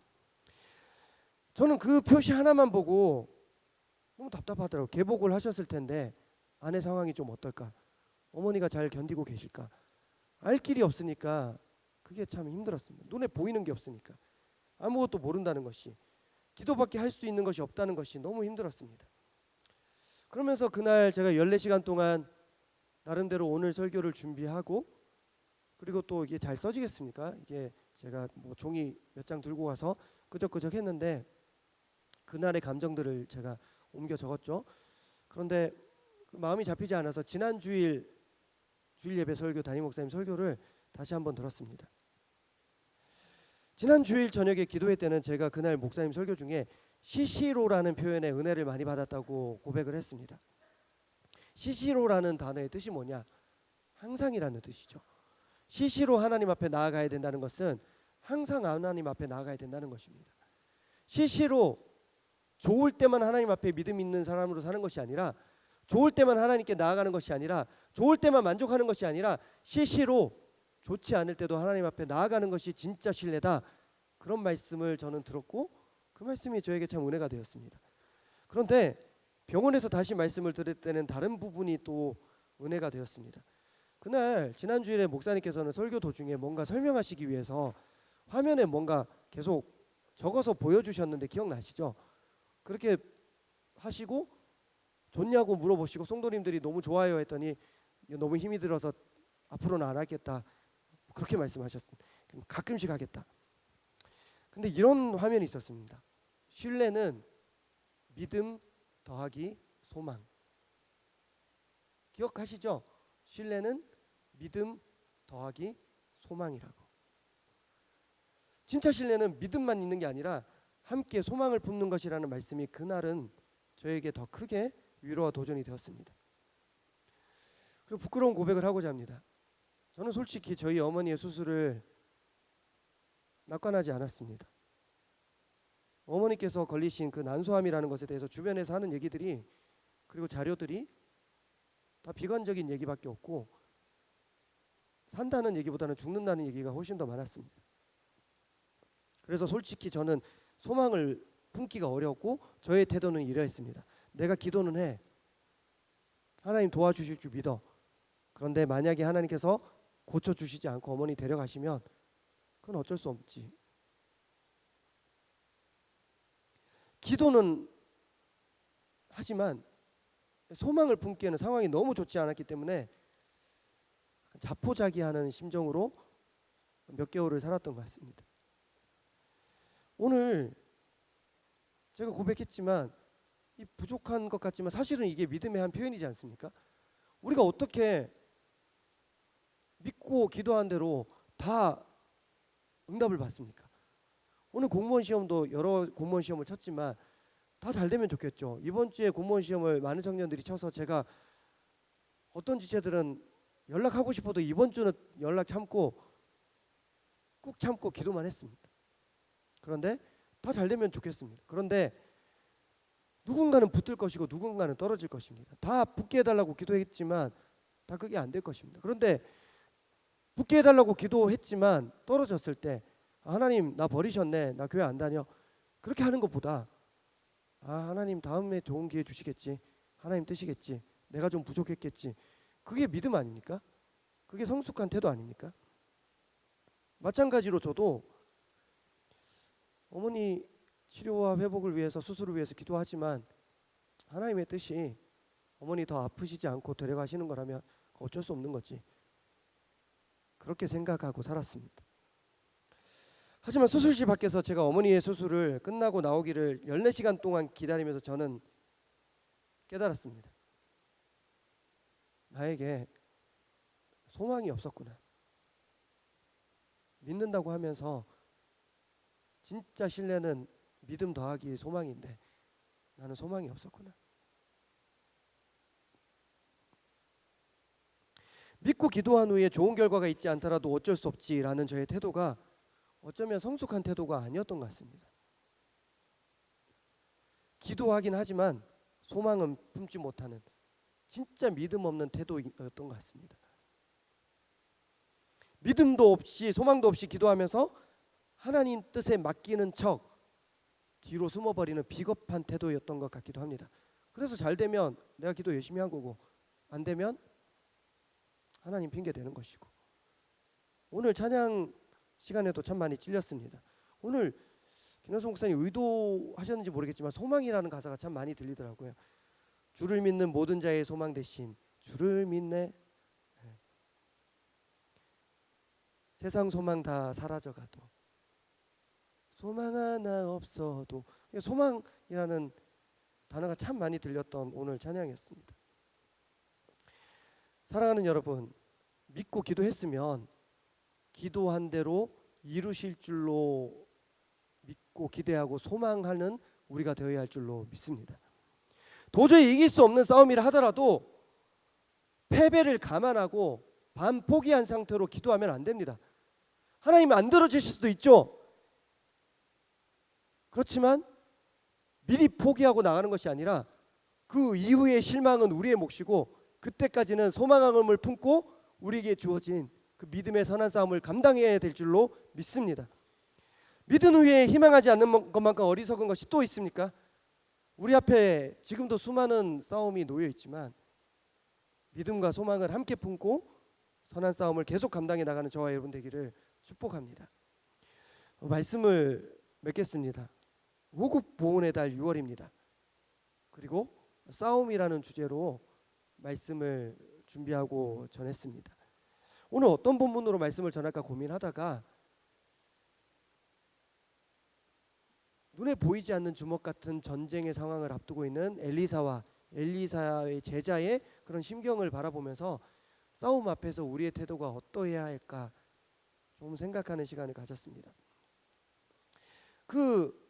저는 그 표시 하나만 보고 너무 답답하더라고요. 개복을 하셨을 텐데 아내 상황이 좀 어떨까? 어머니가 잘 견디고 계실까? 알 길이 없으니까 그게 참 힘들었습니다. 눈에 보이는 게 없으니까, 아무것도 모른다는 것이, 기도밖에 할 수 있는 것이 없다는 것이 너무 힘들었습니다. 그러면서 그날 제가 14시간 동안 나름대로 오늘 설교를 준비하고, 그리고 또 이게 잘 써지겠습니까? 이게 제가 뭐 종이 몇 장 들고 와서 끄적끄적 했는데 그날의 감정들을 제가 옮겨 적었죠. 그런데 마음이 잡히지 않아서 지난 주일 예배 설교, 담임 목사님 설교를 다시 한번 들었습니다. 지난 주일 저녁에 기도회 때는 제가 그날 목사님 설교 중에 시시로라는 표현에 은혜를 많이 받았다고 고백을 했습니다. 시시로라는 단어의 뜻이 뭐냐? 항상이라는 뜻이죠. 시시로 하나님 앞에 나아가야 된다는 것은 항상 하나님 앞에 나아가야 된다는 것입니다. 시시로 좋을 때만 하나님 앞에 믿음 있는 사람으로 사는 것이 아니라, 좋을 때만 하나님께 나아가는 것이 아니라, 좋을 때만 만족하는 것이 아니라, 시시로 좋지 않을 때도 하나님 앞에 나아가는 것이 진짜 신뢰다. 그런 말씀을 저는 들었고, 그 말씀이 저에게 참 은혜가 되었습니다. 그런데 병원에서 다시 말씀을 들을 때는 다른 부분이 또 은혜가 되었습니다. 그날 지난 주일에 목사님께서는 설교 도중에 뭔가 설명하시기 위해서 화면에 뭔가 계속 적어서 보여주셨는데 기억나시죠? 그렇게 하시고 좋냐고 물어보시고 성도님들이 너무 좋아요 했더니 너무 힘이 들어서 앞으로는 안 하겠다, 그렇게 말씀하셨습니다. 가끔씩 하겠다. 근데 이런 화면이 있었습니다. 신뢰는 믿음 더하기 소망. 기억하시죠? 신뢰는 믿음 더하기 소망이라고. 진짜 신뢰는 믿음만 있는 게 아니라 함께 소망을 품는 것이라는 말씀이 그날은 저에게 더 크게 위로와 도전이 되었습니다. 그리고 부끄러운 고백을 하고자 합니다. 저는 솔직히 저희 어머니의 수술을 낙관하지 않았습니다. 어머니께서 걸리신 그 난소암이라는 것에 대해서 주변에서 하는 얘기들이, 그리고 자료들이 다 비관적인 얘기밖에 없고, 산다는 얘기보다는 죽는다는 얘기가 훨씬 더 많았습니다. 그래서 솔직히 저는 소망을 품기가 어렵고 저의 태도는 이러했습니다. 내가 기도는 해. 하나님 도와주실 줄 믿어. 그런데 만약에 하나님께서 고쳐주시지 않고 어머니 데려가시면 그건 어쩔 수 없지. 기도는 하지만 소망을 품기에는 상황이 너무 좋지 않았기 때문에 자포자기하는 심정으로 몇 개월을 살았던 것 같습니다. 오늘 제가 고백했지만 이 부족한 것 같지만 사실은 이게 믿음의 한 표현이지 않습니까? 우리가 어떻게 믿고 기도한 대로 다 응답을 받습니까? 오늘 공무원 시험도 여러 공무원 시험을 쳤지만 다 잘 되면 좋겠죠. 이번 주에 공무원 시험을 많은 청년들이 쳐서 제가 어떤 지체들은 연락하고 싶어도 이번 주는 연락 참고 꾹 참고 기도만 했습니다. 그런데 다 잘 되면 좋겠습니다. 그런데 누군가는 붙을 것이고 누군가는 떨어질 것입니다. 다 붙게 해달라고 기도했지만 다 그게 안 될 것입니다. 그런데 붙게 해달라고 기도했지만 떨어졌을 때 하나님 나 버리셨네, 나 교회 안 다녀, 그렇게 하는 것보다 하나님 다음에 좋은 기회 주시겠지, 하나님 뜻이겠지, 내가 좀 부족했겠지, 그게 믿음 아닙니까? 그게 성숙한 태도 아닙니까? 마찬가지로 저도 어머니 치료와 회복을 위해서 수술을 위해서 기도하지만 하나님의 뜻이 어머니 더 아프시지 않고 데려가시는 거라면 어쩔 수 없는 거지, 그렇게 생각하고 살았습니다. 하지만 수술실 밖에서 제가 어머니의 수술을 끝나고 나오기를 14시간 동안 기다리면서 저는 깨달았습니다. 나에게 소망이 없었구나. 믿는다고 하면서 진짜 신뢰는 믿음 더하기 소망인데 나는 소망이 없었구나. 믿고 기도한 후에 좋은 결과가 있지 않더라도 어쩔 수 없지라는 저의 태도가 어쩌면 성숙한 태도가 아니었던 것 같습니다. 기도하긴 하지만 소망은 품지 못하는 진짜 믿음 없는 태도였던 것 같습니다. 믿음도 없이 소망도 없이 기도하면서 하나님 뜻에 맡기는 척 뒤로 숨어버리는 비겁한 태도였던 것 같기도 합니다. 그래서 잘 되면 내가 기도 열심히 한 거고 안 되면 하나님 핑계 대는 것이고. 오늘 찬양 시간에도 참 많이 찔렸습니다. 오늘 김현성 목사님 의도하셨는지 모르겠지만 소망이라는 가사가 참 많이 들리더라고요. 주를 믿는 모든 자의 소망 대신 주를 믿네. 세상 소망 다 사라져가도 소망 하나 없어도, 소망이라는 단어가 참 많이 들렸던 오늘 찬양이었습니다. 사랑하는 여러분, 믿고 기도했으면 기도한 대로 이루실 줄로 믿고 기대하고 소망하는 우리가 되어야 할 줄로 믿습니다. 도저히 이길 수 없는 싸움이라 하더라도 패배를 감안하고 반포기한 상태로 기도하면 안 됩니다. 하나님이 안 들어주실 수도 있죠. 그렇지만 미리 포기하고 나가는 것이 아니라 그 이후의 실망은 우리의 몫이고 그때까지는 소망함을 품고 우리에게 주어진 그 믿음의 선한 싸움을 감당해야 될 줄로 믿습니다. 믿은 후에 희망하지 않는 것만큼 어리석은 것이 또 있습니까? 우리 앞에 지금도 수많은 싸움이 놓여 있지만 믿음과 소망을 함께 품고 선한 싸움을 계속 감당해 나가는 저와 여러분 되기를 축복합니다. 말씀을 맺겠습니다. 호국 보훈의 달 6월입니다. 그리고 싸움이라는 주제로 말씀을 준비하고 전했습니다. 오늘 어떤 본문으로 말씀을 전할까 고민하다가 눈에 보이지 않는 주먹 같은 전쟁의 상황을 앞두고 있는 엘리사와 엘리사의 제자의 그런 심경을 바라보면서 싸움 앞에서 우리의 태도가 어떠해야 할까 좀 생각하는 시간을 가졌습니다. 그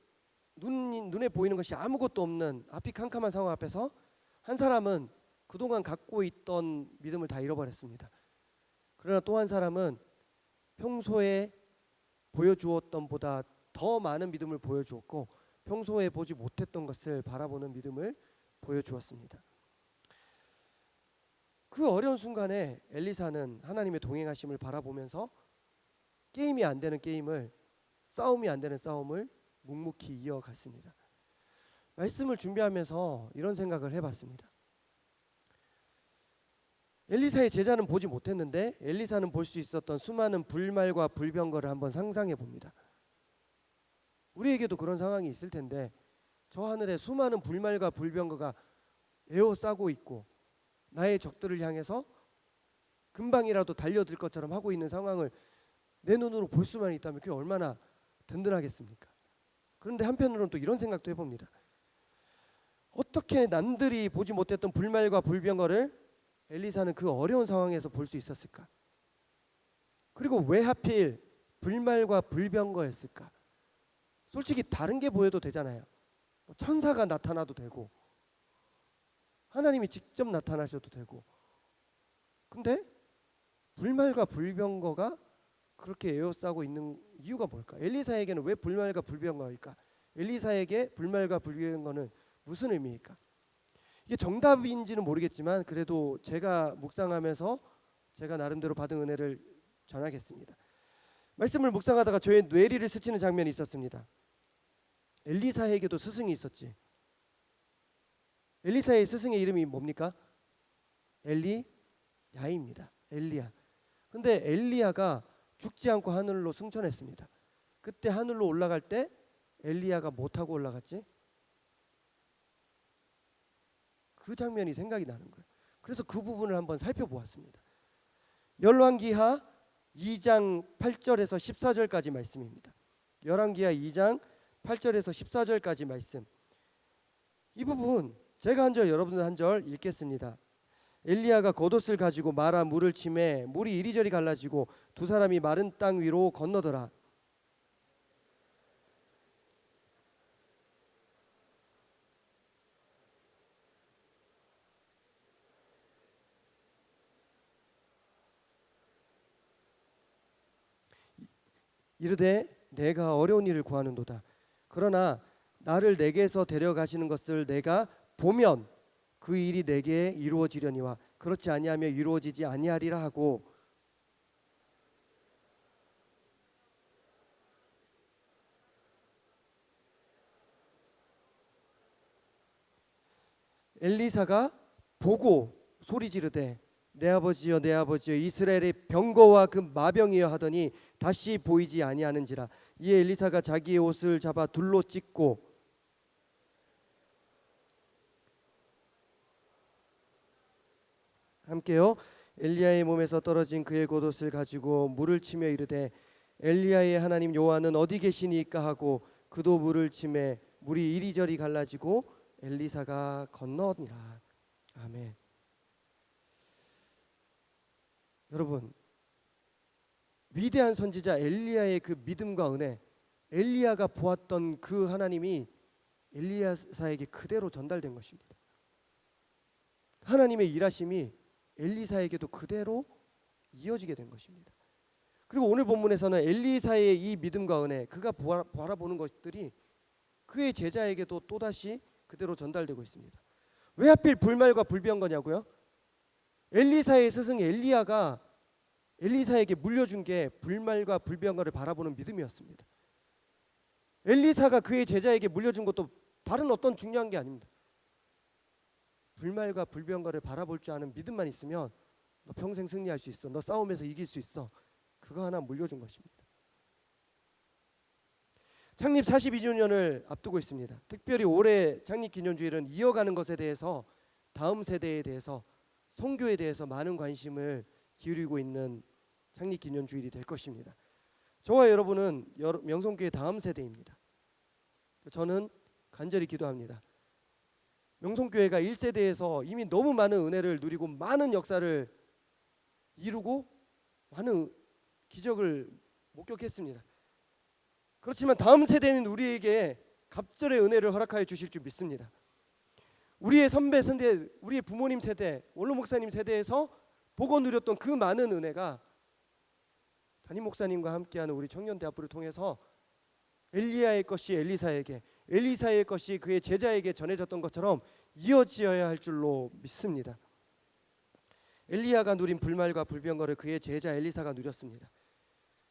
눈에 보이는 것이 아무것도 없는 앞이 캄캄한 상황 앞에서 한 사람은 그동안 갖고 있던 믿음을 다 잃어버렸습니다. 그러나 또 한 사람은 평소에 보여주었던 보다 더 많은 믿음을 보여주었고 평소에 보지 못했던 것을 바라보는 믿음을 보여주었습니다. 그 어려운 순간에 엘리사는 하나님의 동행하심을 바라보면서 게임이 안 되는 게임을, 싸움이 안 되는 싸움을 묵묵히 이어갔습니다. 말씀을 준비하면서 이런 생각을 해봤습니다. 엘리사의 제자는 보지 못했는데 엘리사는 볼 수 있었던 수많은 불말과 불병거를 한번 상상해 봅니다. 우리에게도 그런 상황이 있을 텐데 저 하늘에 수많은 불말과 불병거가 에워싸고 있고 나의 적들을 향해서 금방이라도 달려들 것처럼 하고 있는 상황을 내 눈으로 볼 수만 있다면 그게 얼마나 든든하겠습니까? 그런데 한편으로는 또 이런 생각도 해봅니다. 어떻게 남들이 보지 못했던 불말과 불병거를 엘리사는 그 어려운 상황에서 볼 수 있었을까? 그리고 왜 하필 불말과 불병거였을까? 솔직히 다른 게 보여도 되잖아요. 천사가 나타나도 되고 하나님이 직접 나타나셔도 되고, 근데 불말과 불병거가 그렇게 에워싸고 있는 이유가 뭘까? 엘리사에게는 왜 불말과 불병거일까? 엘리사에게 불말과 불병거는 무슨 의미일까? 이게 정답인지는 모르겠지만 그래도 제가 묵상하면서 제가 나름대로 받은 은혜를 전하겠습니다. 말씀을 묵상하다가 저의 뇌리를 스치는 장면이 있었습니다. 엘리사에게도 스승이 있었지. 엘리사의 스승의 이름이 뭡니까? 엘리야입니다. 엘리야. 근데 엘리야가 죽지 않고 하늘로 승천했습니다. 그때 하늘로 올라갈 때 엘리야가 뭐 타고 올라갔지? 그 장면이 생각이 나는 거예요. 그래서 그 부분을 한번 살펴보았습니다. 열왕기하 2장 8절에서 14절까지 말씀입니다. 열왕기하 2장 8절에서 14절까지 말씀. 이 부분 제가 한 절 여러분들 한 절 읽겠습니다. 엘리야가 겉옷을 가지고 마라 물을 치매 물이 이리저리 갈라지고 두 사람이 마른 땅 위로 건너더라. 이르되 내가 어려운 일을 구하는도다. 그러나 나를 내게서 데려가시는 것을 내가 보면 그 일이 내게 이루어지려니와 그렇지 아니하며 이루어지지 아니하리라 하고, 엘리사가 보고 소리 지르되 내 아버지여 내 아버지여 이스라엘의 병거와 그 마병이여 하더니 다시 보이지 아니하는지라. 이에 엘리사가 자기의 옷을 잡아 둘로 찢고 함께요. 엘리야의 몸에서 떨어진 그의 겉옷을 가지고 물을 치며 이르되 엘리야의 하나님 여호와는 어디 계시니까 하고 그도 물을 치매 물이 이리저리 갈라지고 엘리사가 건너니라. 아멘. 여러분, 위대한 선지자 엘리야의 그 믿음과 은혜, 엘리야가 보았던 그 하나님이 엘리야사에게 그대로 전달된 것입니다. 하나님의 일하심이 엘리사에게도 그대로 이어지게 된 것입니다. 그리고 오늘 본문에서는 엘리사의 이 믿음과 은혜, 그가 바라보는 것들이 그의 제자에게도 또다시 그대로 전달되고 있습니다. 왜 하필 불말과 불병거냐고요? 엘리사의 스승 엘리야가 엘리사에게 물려준 게 불말과 불병거를 바라보는 믿음이었습니다. 엘리사가 그의 제자에게 물려준 것도 다른 어떤 중요한 게 아닙니다. 불말과 불병거를 바라볼 줄 아는 믿음만 있으면 너 평생 승리할 수 있어. 너 싸움에서 이길 수 있어. 그거 하나 물려준 것입니다. 창립 42주년을 앞두고 있습니다. 특별히 올해 창립기념주일은 이어가는 것에 대해서, 다음 세대에 대해서, 선교에 대해서 많은 관심을 기울이고 있는 창립기념주일이 될 것입니다. 저와 여러분은 명성교회 다음 세대입니다. 저는 간절히 기도합니다. 명성교회가 1세대에서 이미 너무 많은 은혜를 누리고 많은 역사를 이루고 많은 기적을 목격했습니다. 그렇지만 다음 세대는 우리에게 갑절의 은혜를 허락하여 주실 줄 믿습니다. 우리의 선배 세대, 우리의 부모님 세대, 원로 목사님 세대에서 보고 누렸던 그 많은 은혜가 담임 목사님과 함께하는 우리 청년대학부를 통해서 엘리야의 것이 엘리사에게, 엘리사의 것이 그의 제자에게 전해졌던 것처럼 이어지어야 할 줄로 믿습니다. 엘리야가 누린 불말과 불병거를 그의 제자 엘리사가 누렸습니다.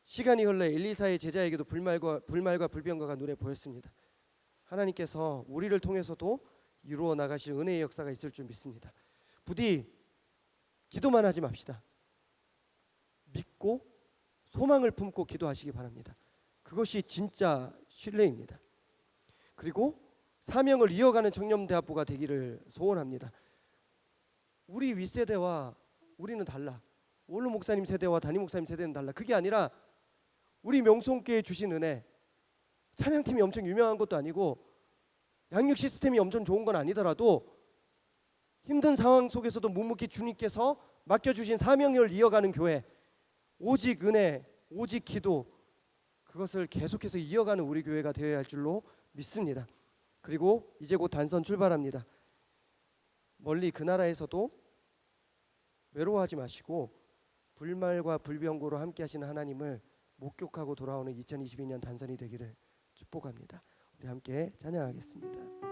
시간이 흘러 엘리사의 제자에게도 불말과 불병거가 눈에 보였습니다. 하나님께서 우리를 통해서도 이루어 나가실 은혜의 역사가 있을 줄 믿습니다. 부디 기도만 하지 맙시다. 믿고 소망을 품고 기도하시기 바랍니다. 그것이 진짜 신뢰입니다. 그리고 사명을 이어가는 청년대학부가 되기를 소원합니다. 우리 윗세대와 우리는 달라. 원로 목사님 세대와 담임 목사님 세대는 달라. 그게 아니라 우리 명성교회 주신 은혜, 찬양팀이 엄청 유명한 것도 아니고 양육 시스템이 엄청 좋은 건 아니더라도 힘든 상황 속에서도 묵묵히 주님께서 맡겨주신 사명을 이어가는 교회, 오직 은혜, 오직 기도, 그것을 계속해서 이어가는 우리 교회가 되어야 할 줄로 믿습니다. 그리고 이제 곧 단선 출발합니다. 멀리 그 나라에서도 외로워하지 마시고 불말과 불병거로 함께 하시는 하나님을 목격하고 돌아오는 2022년 단선이 되기를 축복합니다. 우리 함께 찬양하겠습니다.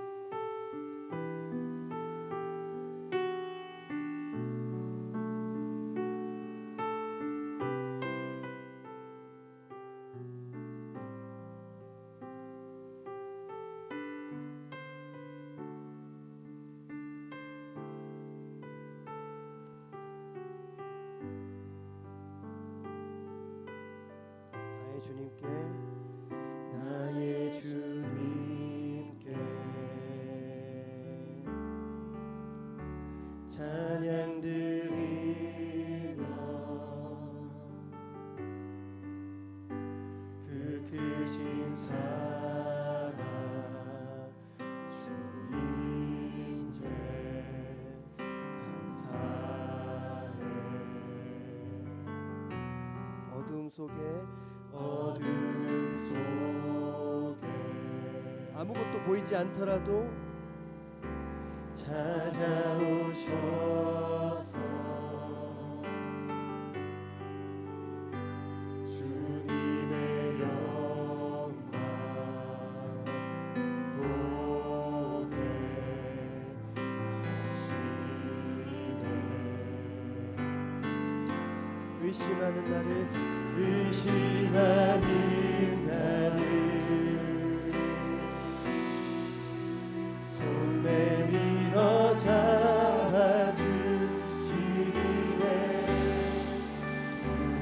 주님께 나의 주님께 찬양 드리며 그 크신 사랑 주 임재 감사해. 어둠 속에 아무것도 보이지 않더라도 찾아오셔서 주님의 영광 보게 하시네. 의심하는 나를 손 내밀어 잡아주시기에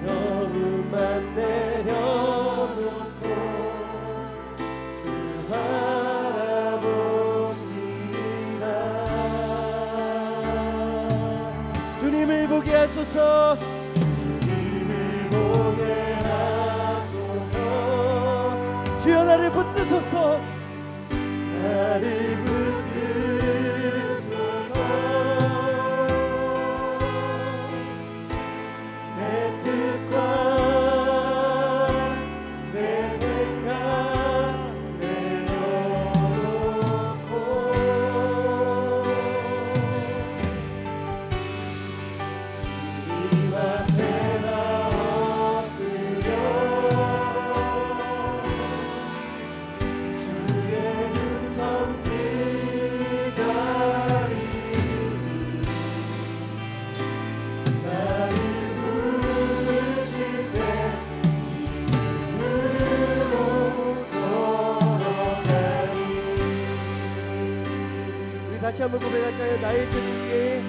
두려움만 내려놓고 주 바라봅니다. 주님을 보게 하소서. 주여 나를 붙드소서. 나를 붙드소서. 내 뜻과 내 생각 내려놓고 주님 앞에 다시 한번 고백할까요? 나의 주님께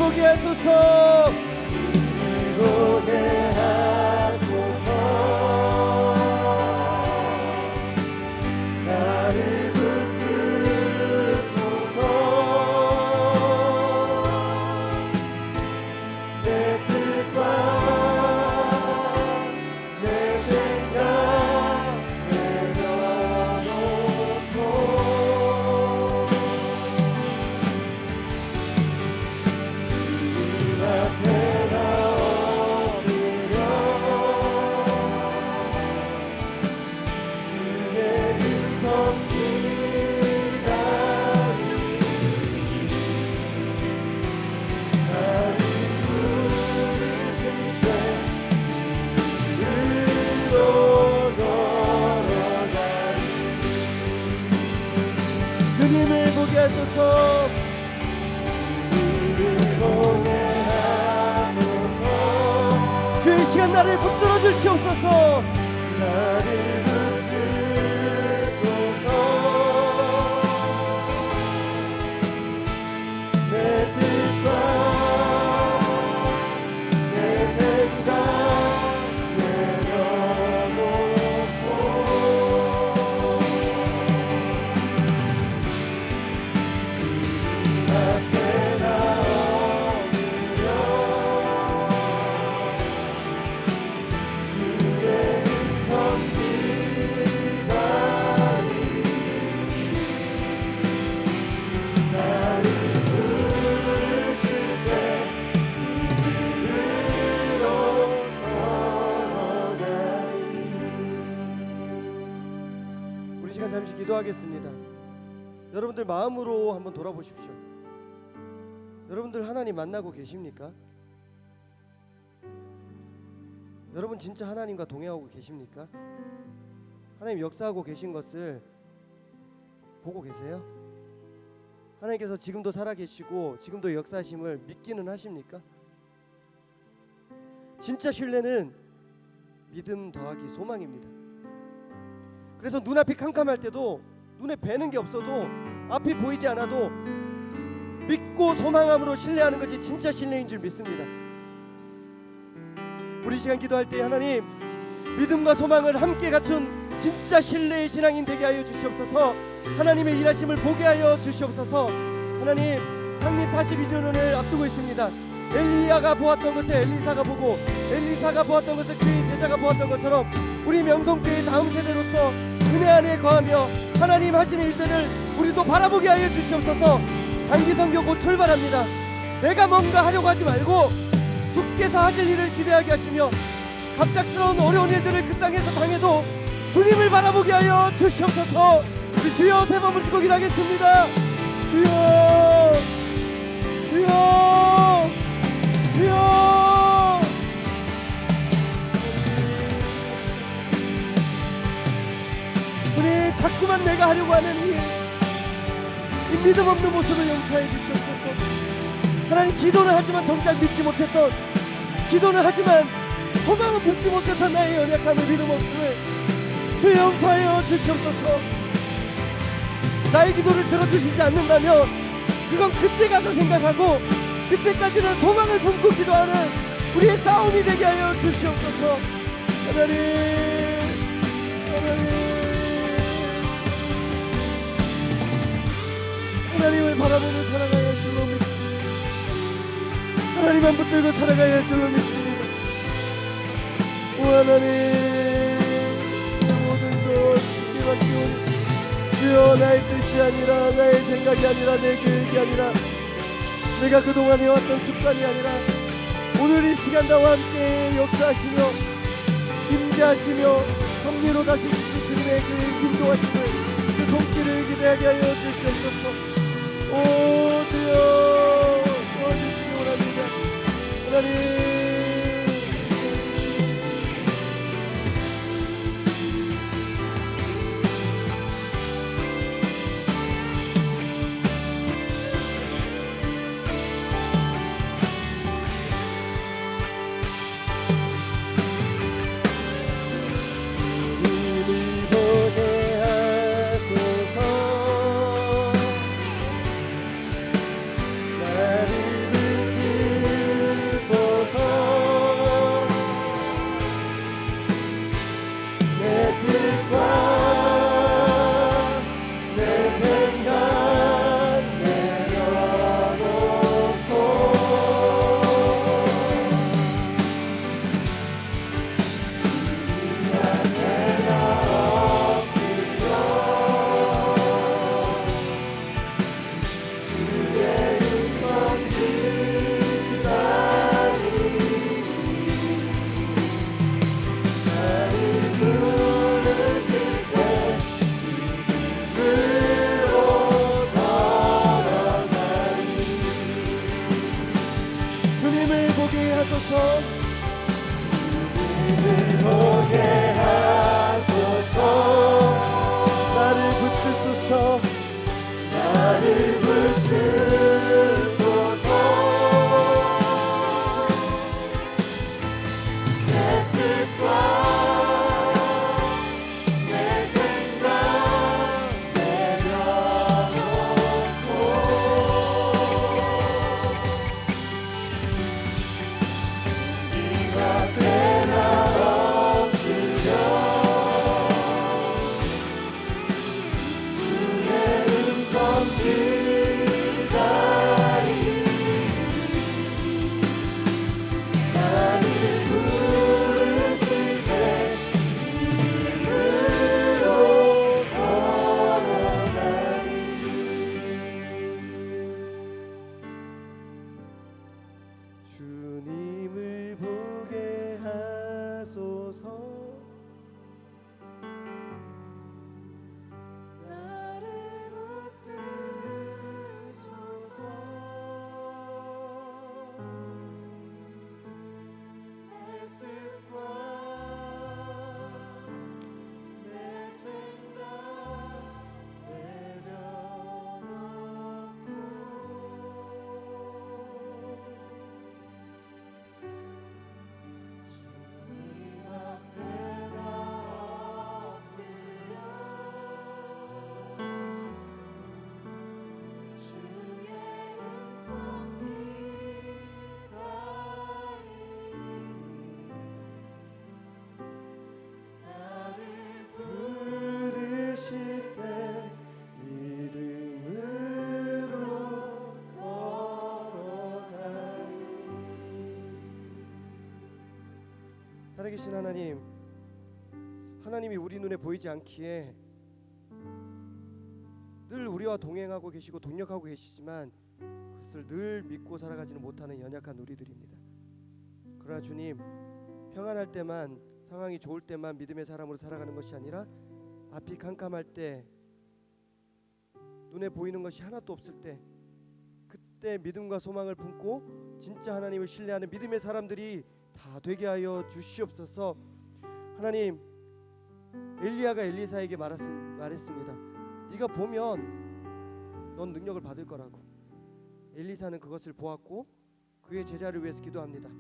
보게 하소서. 보게 하소서. 나를 붙드소서. 내 뜻과 내 생각 내려놓고 주님 앞에 주님을 보게 하소서. 그 시간 나를 붙들어 주시옵소서. 나를 붙드소서. 내 뜻과 내 생각 내려놓고 주님 앞에 나오며 주의 음성 기다리 나를 부르실 때 이리로 걸어가리. 우리 시간 잠시 기도하겠습니다. 여러분들 마음으로 한번 돌아보십시오. 여러분들 하나님 만나고 계십니까? 여러분 진짜 하나님과 동행하고 계십니까? 하나님 역사하고 계신 것을 보고 계세요? 하나님께서 지금도 살아계시고 지금도 역사하심을 믿기는 하십니까? 진짜 신뢰는 믿음 더하기 소망입니다. 그래서 눈앞이 캄캄할 때도 눈에 뵈는 게 없어도 앞이 보이지 않아도 믿고 소망함으로 신뢰하는 것이 진짜 신뢰인 줄 믿습니다. 우리 시간 기도할 때 하나님 믿음과 소망을 함께 갖춘 진짜 신뢰의 신앙인 되게 하여 주시옵소서. 하나님의 일하심을 보게 하여 주시옵소서. 하나님 창립 42주년을 앞두고 있습니다. 엘리야가 보았던 것을 엘리사가 보고 엘리사가 보았던 것을 그의 제자가 보았던 것처럼 우리 명성교회 다음 세대로서 은혜 안에 거하며 하나님 하시는 일들을 우리도 바라보게 하여 주시옵소서. 단기 선교 곧 출발합니다. 내가 뭔가 하려고 하지 말고 주께서 하실 일을 기대하게 하시며 갑작스러운 어려운 일들을 그 땅에서 당해도 주님을 바라보게 하여 주시옵소서. 우리 주여 세 번 부르시고 기도하겠습니다. 주여 주여 주여. 주님 자꾸만 내가 하려고 하는 이 믿음 없는 모습을 용서해 주시옵소서. 하나님 기도는 하지만 정작 믿지 못했던, 기도는 하지만 소망은 붙지 못했던 나의 연약함을 믿음 없음을 주 용서하여 주시옵소서. 나의 기도를 들어주시지 않는다면 그건 그때 가서 생각하고 그때까지는 소망을 품고 기도하는 우리의 싸움이 되게 하여 주시옵소서. 하나님 하나님을 바라보며 살아가야 할 줄로 믿습니다. 하나님만 붙들고 살아가야 할 줄로 믿습니다. 오 하나님 모든 것 주께 맡기오니 주여 나의 뜻이 아니라 나의 생각이 아니라 내 계획이 아니라 내가 그동안 해왔던 습관이 아니라 오늘 이 시간 나와 함께 역사하시며 임재하시며 섭리로 다시는 주님의 그 인도하심을 그 손길을 기대하게 하여 주시옵소서. 오 주여 도와주시기 원합니다. 하나님 나를 주님을 보게 하소서. 보게 하소서. 나를 붙드소서. 나를 붙드소서. 내 뜻과 내 생각 내려놓고 주님 앞에 나 엎드려 주의 음성 기다리니 나를 부르실 때 이름으로 걸어가리. 주님을 보게 하소서. 나를 붙드소서. 내 뜻과 내 생각 내려놓고 주님 앞에 나 엎드려 주의 음성 기다리니 나를 부르실 때 믿음으로 걸어가리. 살아계신 하나님, 하나님이 우리 눈에 보이지 않기에 늘 우리와 동행하고 계시고 동력하고 계시지만 그것을 늘 믿고 살아가지는 못하는 연약한 우리들입니다. 그러나 주님, 평안할 때만, 상황이 좋을 때만 믿음의 사람으로 살아가는 것이 아니라 앞이 캄캄할 때, 눈에 보이는 것이 하나도 없을 때, 그때 믿음과 소망을 품고 진짜 하나님을 신뢰하는 믿음의 사람들이 다 되게 하여 주시옵소서. 하나님, 엘리야가 엘리사에게 말했습니다. 네가 보면 넌 능력을 받을 거라고. 엘리사는 그것을 보았고 그의 제자를 위해서 기도합니다.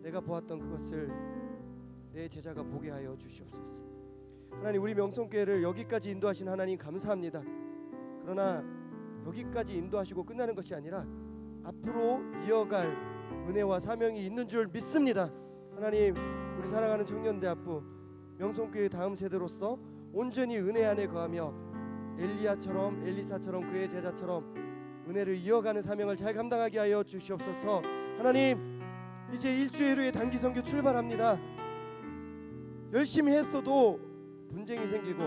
내가 보았던 그것을 내 제자가 보게 하여 주시옵소서. 하나님, 우리 명성교회를 여기까지 인도하신 하나님 감사합니다. 그러나 여기까지 인도하시고 끝나는 것이 아니라 앞으로 이어갈 은혜와 사명이 있는 줄 믿습니다. 하나님, 우리 사랑하는 청년대학부 명성교회 다음 세대로서 온전히 은혜 안에 거하며 엘리야처럼, 엘리사처럼, 그의 제자처럼 은혜를 이어가는 사명을 잘 감당하게 하여 주시옵소서. 하나님, 이제 일주일 후에 단기 선교 출발합니다. 열심히 했어도 분쟁이 생기고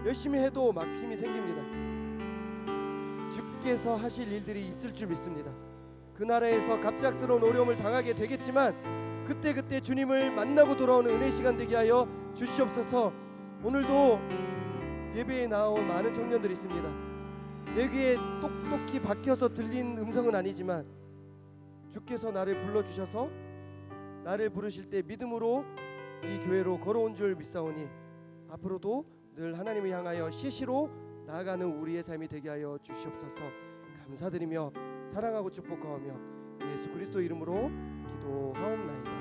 열심히 해도 막힘이 생깁니다. 주께서 하실 일들이 있을 줄 믿습니다. 그 나라에서 갑작스러운 어려움을 당하게 되겠지만 그때 주님을 만나고 돌아오는 은혜 시간 되게 하여 주시옵소서. 오늘도 예배에 나온 많은 청년들이 있습니다. 내 귀에 똑똑히 박혀서 들린 음성은 아니지만 주께서 나를 불러주셔서 나를 부르실 때 믿음으로 이 교회로 걸어온 줄 믿사오니 앞으로도 늘 하나님을 향하여 시시로 나아가는 우리의 삶이 되게 하여 주시옵소서. 감사드리며 사랑하고 축복하며 예수 그리스도 이름으로 기도하옵나이다.